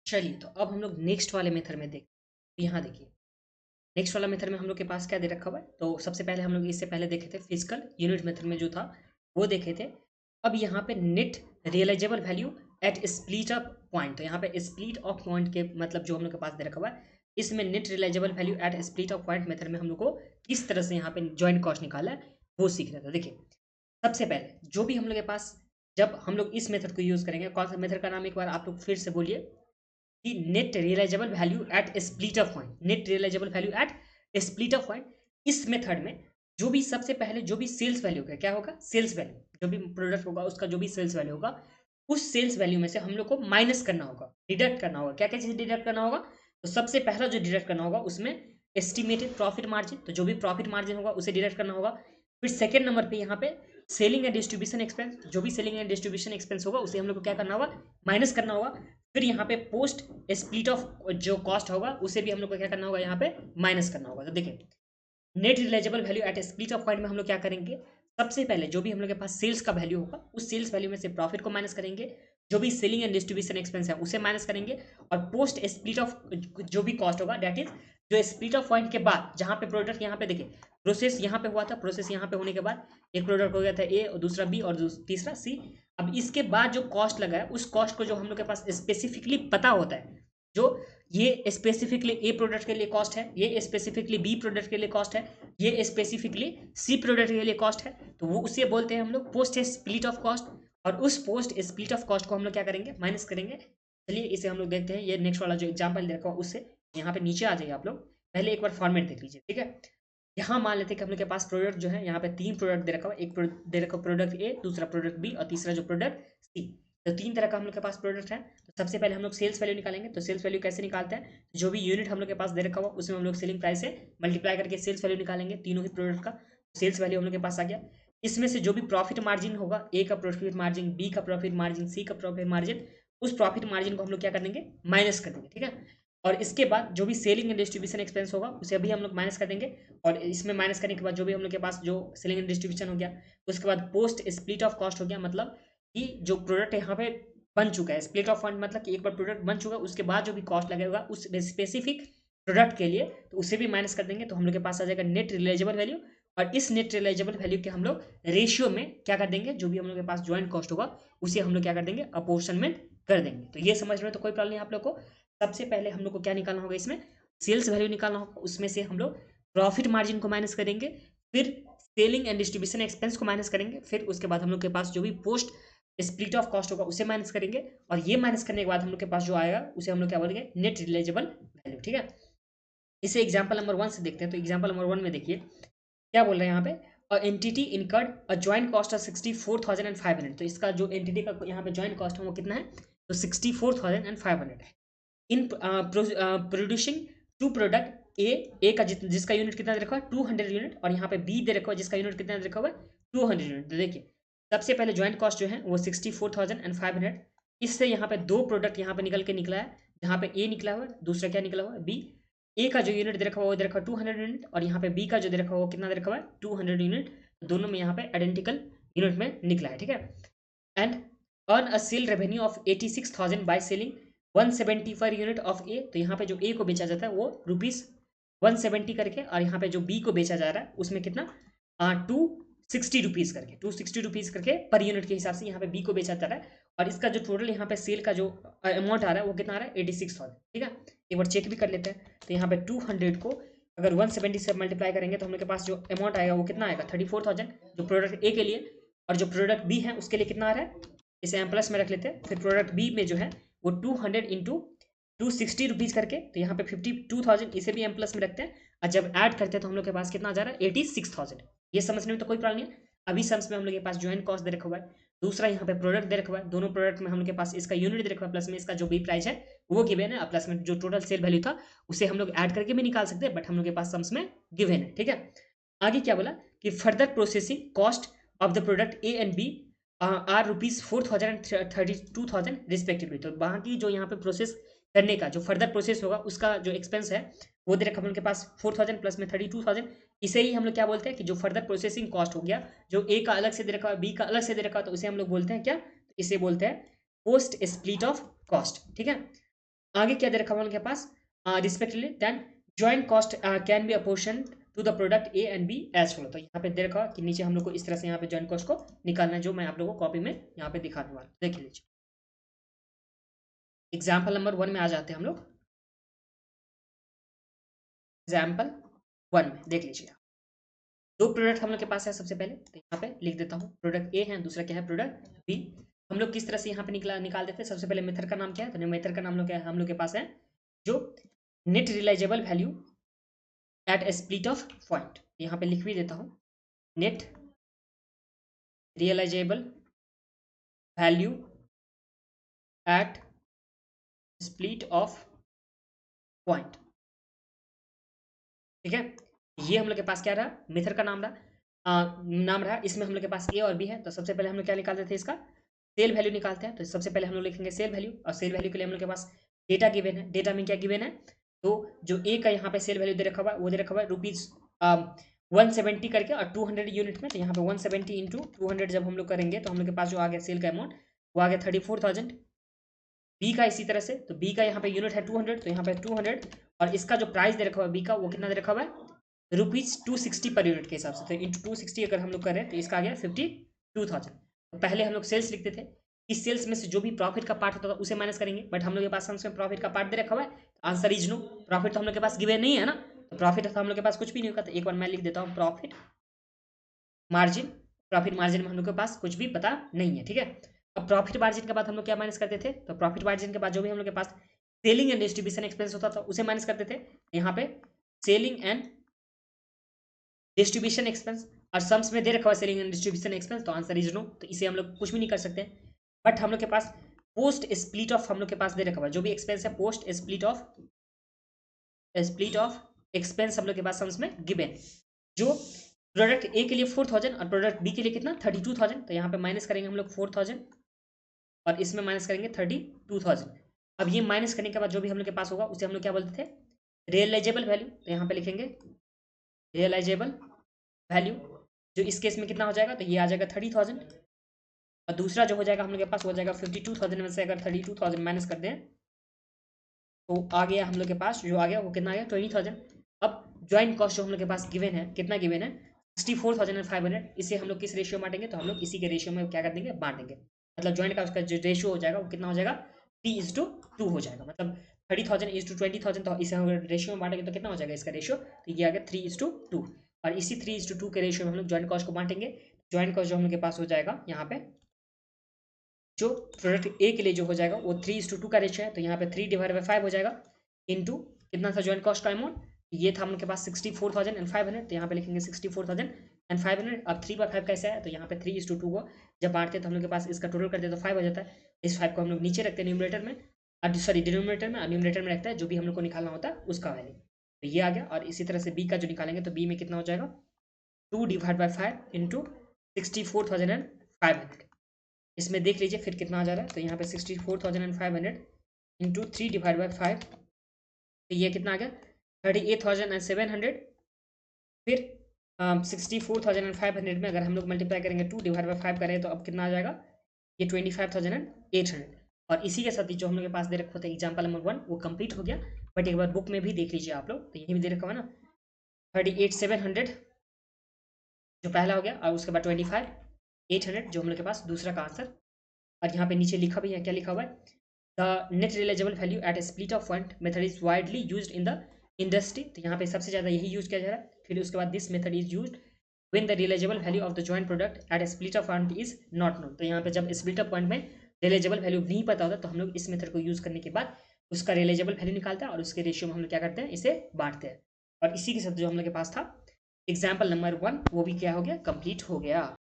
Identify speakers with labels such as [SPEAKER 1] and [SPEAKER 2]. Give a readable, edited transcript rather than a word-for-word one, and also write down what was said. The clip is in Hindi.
[SPEAKER 1] चलिए, तो अब हम लोग नेक्स्ट वाले मेथड में देखते हैं। यहाँ देखिए, नेक्स्ट वाला मेथड में हम लोग के पास क्या दे रखा हुआ है। तो सबसे पहले हम लोग इससे पहले देखे थे फिजिकल यूनिट मेथड में जो था वो देखे थे। अब यहाँ पे net realisable value at split up point, तो यहाँ पे स्प्लिट ऑफ पॉइंट के मतलब जो हम लोग के पास दे रखा हुआ है, इसमें net realisable value at split off point method में हम लोग को किस तरह से यहाँ पे जॉइंट कॉस्ट निकाला है वो सीख रहे थे। देखिए, सबसे पहले जो भी हम लोग के पास, जब हम लोग इस मेथड को यूज करेंगे, कौन सा मेथड का नाम एक बार आप लोग फिर से बोलिए, कि net realisable value at split off point, net realisable value at split off point. इस मेथड में जो भी सबसे पहले जो भी सेल्स वैल्यू होगा, क्या होगा, सेल्स वैल्यू, जो भी प्रोडक्ट होगा उसका जो भी सेल्स वैल्यू होगा, उस सेल्स वैल्यू में से हम लोग को माइनस करना होगा, डिडक्ट करना होगा। क्या क्या चीज डिडक्ट करना होगा, तो सबसे पहला जो डिडक्ट करना होगा उसमें एस्टिमेटेड प्रॉफिट मार्जिन, तो जो भी प्रॉफिट मार्जिन होगा उसे डिडक्ट करना होगा। फिर सेकेंड नंबर पे यहाँ पे सेलिंग एंड डिस्ट्रीब्यूशन एक्सपेंस, जो भी सेलिंग एंड डिस्ट्रीब्यूशन एक्सपेंस होगा उसे हम लोग को क्या करना होगा, माइनस करना होगा। फिर यहाँ पे पोस्ट स्प्लिट ऑफ जो कॉस्ट होगा उसे भी हम लोग को क्या करना होगा, यहाँ पे माइनस करना होगा। तो देखिए, net realisable value at split off point में हम लोग क्या करेंगे, सबसे पहले जो भी हम लोग के पास सेल्स का वैल्यू होगा उस सेल्स वैल्यू में से प्रॉफिट को माइनस करेंगे, जो भी सेलिंग एंड डिस्ट्रीब्यूशन एक्सपेंस है उसे माइनस करेंगे, और पोस्ट स्प्लिट ऑफ जो भी कॉस्ट होगा दैट इज जो स्प्लिट ऑफ पॉइंट के बाद जहां पे प्रोडक्ट, यहाँ पे देखिए प्रोसेस यहाँ पे हुआ था, प्रोसेस यहाँ पे होने के बाद एक प्रोडक्ट हो गया था ए और दूसरा बी और तीसरा सी। अब इसके बाद जो कॉस्ट लगा है उस कॉस्ट को जो हम लोग के पास स्पेसिफिकली पता होता है, जो ये स्पेसिफिकली ए प्रोडक्ट के लिए कॉस्ट है, ये स्पेसिफिकली बी प्रोडक्ट के लिए कॉस्ट है, ये स्पेसिफिकली सी प्रोडक्ट के लिए कॉस्ट है, तो वो उसे बोलते हैं हम लोग पोस्ट स्प्लिट ऑफ कॉस्ट। और उस पोस्ट स्प्लिट ऑफ कॉस्ट को हम लोग क्या करेंगे, माइनस करेंगे। चलिए इसे हम लोग देखते हैं, ये नेक्स्ट वाला जो एग्जाम्पल देखा उससे यहाँ पे नीचे आ जाइए आप लोग, पहले एक बार फॉर्मेट देख लीजिए, ठीक है। यहाँ मान लेते हैं कि हम लोग के पास प्रोडक्ट जो है, यहाँ पे तीन प्रोडक्ट दे रखा हुआ, एक दे रखा प्रोडक्ट ए, दूसरा प्रोडक्ट बी और तीसरा जो प्रोडक्ट सी। तो तीन तरह का हम लोग के पास प्रोडक्ट है। तो सबसे पहले हम लोग सेल्स वैल्यू निकालेंगे। तो सेल्स वैल्यू कैसे निकालते हैं, जो भी यूनिट हम लोग के पास दे रखा हुआ उसमें हम लोग सेलिंग प्राइस से मल्टीप्लाई करके सेल्स वैल्यू निकालेंगे, तीनों ही प्रोडक्ट का सेल्स वैल्यू हम लोग के पास आ गया। इसमें से जो भी प्रॉफिट मार्जिन होगा, ए का प्रॉफिट मार्जिन, बी का प्रॉफिट मार्जिन, सी का प्रॉफिट मार्जिन, उस प्रॉफिट मार्जिन को हम लोग क्या कर देंगे, माइनस कर देंगे, ठीक है। और इसके बाद जो भी सेलिंग एंड डिस्ट्रीब्यूशन एक्सपेंस होगा उसे अभी हम लोग माइनस कर देंगे। और इसमें माइनस करने के बाद जो भी हम लोग के पास जो सेलिंग एंड डिस्ट्रीब्यूशन हो गया, उसके बाद पोस्ट स्प्लिट ऑफ कॉस्ट हो गया, मतलब कि जो प्रोडक्ट यहाँ पे बन चुका है, स्प्लिट ऑफ फंड मतलब कि एक बार प्रोडक्ट बन चुका है उसके बाद जो भी कॉस्ट लगेगा उस स्पेसिफिक प्रोडक्ट के लिए, तो उसे भी माइनस कर देंगे। तो हम लोग के पास आ जाएगा नेट रियलाइजेबल वैल्यू। और इस नेट रियलाइजेबल वैल्यू के हम लोग रेशियो में क्या कर देंगे, जो भी हम लोग के पास ज्वाइंट कॉस्ट होगा उसे हम लोग क्या कर देंगे, अपोर्शनमेंट कर देंगे। तो ये समझ में तो कोई प्रॉब्लम नहीं आप लोग को। सबसे पहले हम लोग को क्या निकालना होगा, इसमें सेल्स वैल्यू निकालना होगा, उसमें से हम लोग प्रॉफिट मार्जिन को माइनस करेंगे, फिर सेलिंग एंड डिस्ट्रीब्यूशन एक्सपेंस को माइनस करेंगे, फिर उसके बाद हम लोग के पास जो भी पोस्ट स्प्लिट ऑफ कॉस्ट होगा उसे माइनस करेंगे। और ये माइनस करने के बाद हम लोग के पास जो आएगा उसे हम लोग क्या बोलेंगे, नेट रियलाइजेबल वैल्यू, ठीक है। इसे एग्जाम्पल नंबर 1 से देखते हैं। तो एग्जाम्पल नंबर 1 में देखिए क्या बोल रहे हैं यहाँ पे, a entity incurred a joint cost of 64,500। तो इसका जो एंटिटी का यहाँ पे जॉइंट कॉस्ट है वो कितना है, तो 64,500 है। इन प्रोड्यूसिंग टू प्रोडक्ट ए का जिसका यूनिट कितना दे रखा है, 200 यूनिट, और यहाँ पे बी दे रखा है जिसका यूनिट कितना दे रखा हुआ है, 200 यूनिट। तो देखिए सबसे पहले ज्वाइंट कॉस्ट जो है वो 64,500। इससे यहाँ पे दो प्रोडक्ट यहाँ पे निकल के निकला है, जहाँ पे ए निकला हुआ है, दूसरा क्या निकला हुआ है, बी। ए का जो यूनिट दे रखा हुआ वो दे रखा है 200 यूनिट, और यहाँ पे बी का जो दे रखा हुआ वो कितना दे रखा हुआ है, 200 यूनिट। दोनों में यहाँ पे आइडेंटिकल यूनिट में निकला है, ठीक है। And earn a sale revenue of 86,000 by selling 175 unit of A. तो यहाँ पे जो ए को बेचा जाता है वो ₹170 करके, और यहाँ पे जो बी को बेचा जा रहा है उसमें कितना, 260 रुपीज़ करके, 260 रुपीज़ करके पर यूनिट के हिसाब से यहाँ पे बी को बेचा जा रहा है। और इसका जो टोटल यहाँ पे सेल का जो अमाउंट आ रहा है वो कितना आ रहा है, 86,000, ठीक है। एक बार चेक भी कर लेते हैं। तो यहाँ पे 200 को अगर 170 से मल्टीप्लाई करेंगे तो हम लोग के पास जो अमाउंट आएगा वो कितना आएगा, 34,000, जो प्रोडक्ट ए के लिए। और जो प्रोडक्ट बी है उसके लिए कितना आ रहा है, इसे एम प्लस में रख लेते हैं। फिर प्रोडक्ट बी में जो है वो 200 इंटू 260 रुपीज़ करके, तो यहाँ पे 52,000, इसे भी एम प्लस में रखते हैं। और जब ऐड करते हैं तो हम लोग के पास कितना आ जा रहा है, 86,000। ये समझने में तो कोई प्रॉब्लम नहीं है। अभी सम्स में हम लोग के पास ज्वाइंट कॉस्ट दे रखा हुआ है, दूसरा यहाँ पे प्रोडक्ट दे रखा हुआ है, दोनों प्रोडक्ट में हम लोग के पास इसका यूनिट दे रखा हुआ है, प्लस में इसका जो भी प्राइस है वो गिवन है, प्लस में जो टोटल सेल वैल्यू था उसे हम लोग ऐड करके भी निकाल सकते हैं, बट हम लोग के पास सम्स में गिवन है, ठीक है। आगे क्या बोला कि further processing cost of the product A and B are ₹4,000 and 32,000 respectively. तो बाकी जो यहाँ पे प्रोसेस करने का जो फर्दर प्रोसेस होगा उसका जो एक्सपेंस है वो दे रखा हम लोग के पास 4,000 प्लस में 32,000। इसे ही हम लोग क्या बोलते हैं कि जो फर्दर प्रोसेसिंग कॉस्ट हो गया, जो ए का अलग से दे रखा है, बी का अलग से दे रखा है, तो इसे हम लोग बोलते हैं क्या, इसे बोलते हैं पोस्ट स्प्लिट ऑफ कॉस्ट, ठीक है। आगे क्या दे रखा है उनके पास, respectively then joint cost can be apportion to the product A and B as follow. तो यहाँ पे दे रखा कि नीचे हम लोग को इस तरह से यहाँ पे जॉइंट कॉस्ट को निकालना है, जो मैं आप लोगों को कॉपी में यहाँ पे दिखाने वाला, देख लीजिए। एग्जाम्पल नंबर 1 में आ जाते हैं हम लोग। एग्जाम्पल 1 में देख लीजिए, दो प्रोडक्ट हम लोग के पास है। सबसे पहले तो यहाँ पे लिख देता हूँ, प्रोडक्ट ए है, दूसरा क्या है प्रोडक्ट बी। हम लोग किस तरह से यहाँ पे निकाल देते हैं। सबसे पहले मेथड का नाम क्या है, तो मेथड का नाम लोग क्या है हम लोग के पास है, जो net realisable value at a split off point. यहाँ पे लिख भी देता हूँ, net realisable value at split off point. ठीक है, ये हम लोग के पास क्या रहा, मेथड का नाम रहा। इसमें हम लोग के पास ए और बी है। तो सबसे पहले हम लोग क्या निकालते थे, इसका सेल वैल्यू निकालते हैं। तो सबसे पहले हम लोग लिखेंगे सेल वैल्यू, और सेल वैल्यू के लिए हम लोग के पास डेटा गिवन है। डेटा में क्या गिवन है, तो जो ए का यहाँ पे सेल वैल्यू दे रखा हुआ है, वो दे रखा हुआ है ₹170 करके, और 200 यूनिट में। तो यहाँ पे 170 इंटू 200 जब हम लोग करेंगे, तो हम लोग के पास जो आ गया सेल का अमाउंट, वो आ गया 34,000। बी का इसी तरह से, तो बी का यहाँ पे यूनिट है 200, तो यहाँ पे 200, और इसका जो प्राइस दे रखा हुआ है बी का, वो कितना दे रखा हुआ है, ₹260 पर यूनिट के हिसाब से। तो इंटू 260 अगर हम लोग करें, तो इसका आ गया 52,000। तो पहले हम लोग सेल्स लिखते थे, इस सेल्स में से जो भी प्रॉफिट का पार्ट होता था उसे माइनस करेंगे, बट हम लोग के पास में प्रॉफिट का पार्ट दे रखा हुआ है, आंसर इज नो। प्रॉफिट तो हम लोग के पास गिवन नहीं है ना, तो प्रॉफिट तो हम लोग के पास कुछ भी नहीं होगा। तो एक बार मैं लिख देता हूँ प्रॉफिट मार्जिन। प्रॉफिट मार्जिन में हम लोग के पास कुछ भी पता नहीं है, ठीक है। अब प्रॉफिट मार्जिन के बाद हम लोग क्या माइनस करते थे, तो प्रॉफिट मार्जिन के बाद जो भी हम लोग के पास सेलिंग एंड डिस्ट्रीब्यूशन एक्सपेंस होता था उसे माइनस करते थे। यहाँ पे सेलिंग एंड डिस्ट्रीब्यूशन एक्सपेंस, और सम्स में दे रखा हुआ सेलिंग एंड डिस्ट्रीब्यूशन एक्सपेंस, तो आंसर इज नो। तो इसे हम लोग कुछ भी नहीं कर सकते। बट हम लोग के पास पोस्ट स्प्लिट ऑफ हम लोग के पास दे रखा हुआ, जो भी एक्सपेंस है पोस्ट स्प्लिट ऑफ एक्सपेंस हम लोग के पास सम्स में गिवन। जो प्रोडक्ट ए के लिए 4,000 और प्रोडक्ट बी के लिए कितना 32,000। तो यहाँ पे माइनस करेंगे हम लोग 4,000, और इसमें माइनस करेंगे 32,000। अब ये माइनस करने के बाद जो भी हम लोग के पास होगा उसे हम लोग क्या बोलते थे, रियलाइजेबल वैल्यू। तो यहाँ पे लिखेंगे रियलाइजेबल वैल्यू, जो इस केस में कितना हो जाएगा, तो ये आ जाएगा 30,000, और दूसरा जो हो जाएगा हम लोग के पास हो जाएगा 52,000 में से अगर 32,000 माइनस कर दें, तो आ गया हम लोग के पास जो आ गया वो कितना आ गया 20,000। अब ज्वाइंट कॉस्ट जो हम लोग के पास गिवन है, कितना गिवन है 64,500। इसे हम लोग किस रेशियो में बांटेंगे, तो हम लोग इसी के रेशियो में क्या कर देंगे, बांट देंगे। मतलब ज्वाइंट का उसका जो रेशियो हो जाएगा वो कितना हो जाएगा 3:2 हो जाएगा। मतलब 30,000:20,000, तो इसे हम रेशियो में बांटेंगे तो कितना हो जाएगा इसका रेशियो, तो ये आ गया 3:2। और इसी 3:2 के रेशियो में हम लोग ज्वाइंट कॉस्ट को बांटेंगे। ज्वाइंट कॉस्ट जो हम लोग के पास हो जाएगा यहाँ पे, जो प्रोडक्ट ए के लिए जो हो जाएगा वो 3:2 का रेशियो है। तो यहाँ पे 3/5 हो जाएगा, इंटू कितना था ज्वाइंट कॉस्ट का अमाउंट, ये था हम लोग के पास 64,500। तो यहाँ पे लिखेंगे 64,500। अब 3/5 कैसे है, तो यहाँ पे 3:2 को जब बांटते हैं तो हम लोग के पास इसका टोटल करते हैं तो 5 हो जाता है। इस 5 को हम लोग नीचे रखते हैं न्यूमरेटर में, सॉरी डिनोमिनेटर में, और न्यूमरेटर में रखता है जो भी हम लोग को निकालना होता है उसका वैल्यू। तो ये आ गया। और इसी तरह से बी का जो निकालेंगे, तो बी में कितना हो जाएगा 2/5 इंटू 64,500। इसमें देख लीजिए फिर कितना आ जा रहा है, तो यहाँ पे 64,500 इंटू 3/5, तो ये कितना आ गया 38,700। फिर 64,500 में अगर हम लोग मल्टीप्लाई करेंगे 2/5 करें, तो अब कितना आ जाएगा ये 25,800। और इसी के साथ ही जो हम लोग के पास दे रखा था एग्जाम्पल नंबर 1 वो कंप्लीट हो गया। बट एक बार बुक में भी देख लीजिए आप लोग, तो यही भी दे रखा हुआ ना 38,700 जो पहला हो गया, और उसके बाद 25,800 जो हम लोग के पास दूसरा का आंसर। और यहाँ पे नीचे लिखा भी है, क्या लिखा हुआ है, the net realisable value at a split off point method is widely used in the industry. तो यहाँ पे सबसे ज़्यादा यही यूज किया जा रहा है। फिर उसके बाद this method is used when the realisable value of the joint product at a split off point is not known. तो यहाँ पे जब स्प्लिट ऑफ पॉइंट में रियलाइजेबल वैल्यू नहीं पता होता, तो हम लोग इस मेथड को यूज करने के बाद उसका रियलाइजेबल वैल्यू निकालते हैं, और उसके रेशियो में हम लोग क्या करते हैं, इसे बांटते हैं। और इसी के साथ जो हम लोग के पास था एग्जाम्पल नंबर 1 वो भी क्या हो गया, कंप्लीट हो गया।